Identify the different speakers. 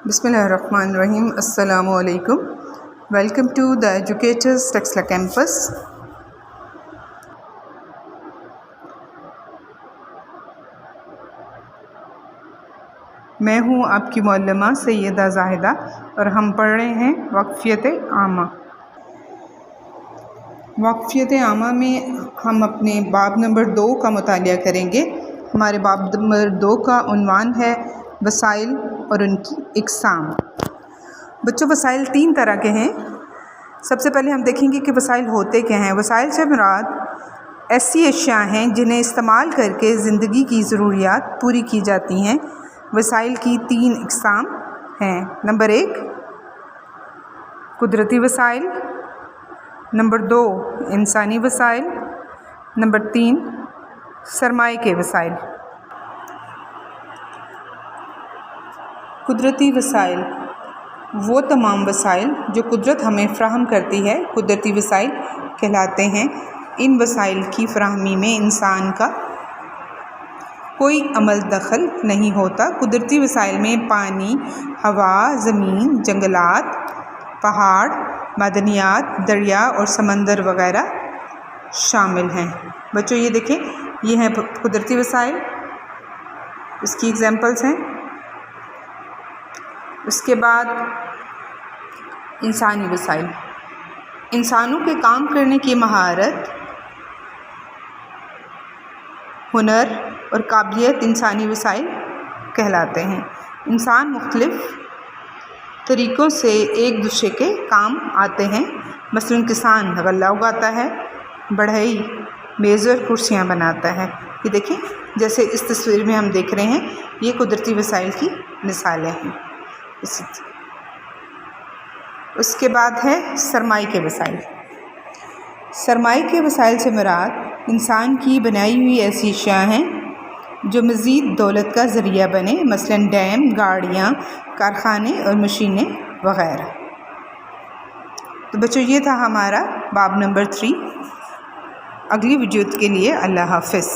Speaker 1: بسم اللہ الرحمن الرحیم۔ السلام علیکم۔ Welcome to the educators Taxila campus. میں ہوں آپ کی معلمہ سیدہ زاہدہ اور ہم پڑھ رہے ہیں وقفیت عامہ۔ وقفیت عامہ میں ہم اپنے باب نمبر 2 کا مطالعہ کریں گے۔ ہمارے باب نمبر 2 کا عنوان ہے وسائل اور ان کی اقسام۔ بچوں، وسائل 3 طرح کے ہیں۔ سب سے پہلے ہم دیکھیں گے کہ وسائل ہوتے کیا ہیں۔ وسائل سے مراد ایسی اشیاء ہیں جنہیں استعمال کر کے زندگی کی ضروریات پوری کی جاتی ہیں۔ وسائل کی 3 اقسام ہیں۔ نمبر 1 قدرتی وسائل، نمبر 2 انسانی وسائل، نمبر 3 سرمائے کے وسائل۔ قدرتی وسائل وہ تمام وسائل جو قدرت ہمیں فراہم کرتی ہے قدرتی وسائل کہلاتے ہیں۔ ان وسائل کی فراہمی میں انسان کا کوئی عمل دخل نہیں ہوتا۔ قدرتی وسائل میں پانی، ہوا، زمین، جنگلات، پہاڑ، معدنیات، دریا اور سمندر وغیرہ شامل ہیں۔ بچوں یہ دیکھیں، یہ ہیں قدرتی وسائل، اس کی ایگزامپلس ہیں۔ اس کے بعد انسانی وسائل، انسانوں کے کام کرنے کی مہارت، ہنر اور قابلیت انسانی وسائل کہلاتے ہیں۔ انسان مختلف طریقوں سے ایک دوسرے کے کام آتے ہیں۔ مثلاً کسان غلہ اگاتا ہے، بڑھئی میز اور کرسیاں بناتا ہے۔ یہ دیکھیں، جیسے اس تصویر میں ہم دیکھ رہے ہیں، یہ قدرتی وسائل کی مثالیں ہیں۔ اس کے بعد ہے سرمائے کے وسائل۔ سرمائے کے وسائل سے مراد انسان کی بنائی ہوئی ایسی اشیاء ہیں جو مزید دولت کا ذریعہ بنے، مثلاً ڈیم، گاڑیاں، کارخانے اور مشینیں وغیرہ۔ تو بچوں یہ تھا ہمارا باب نمبر 3۔ اگلی ویڈیو کے لیے اللہ حافظ۔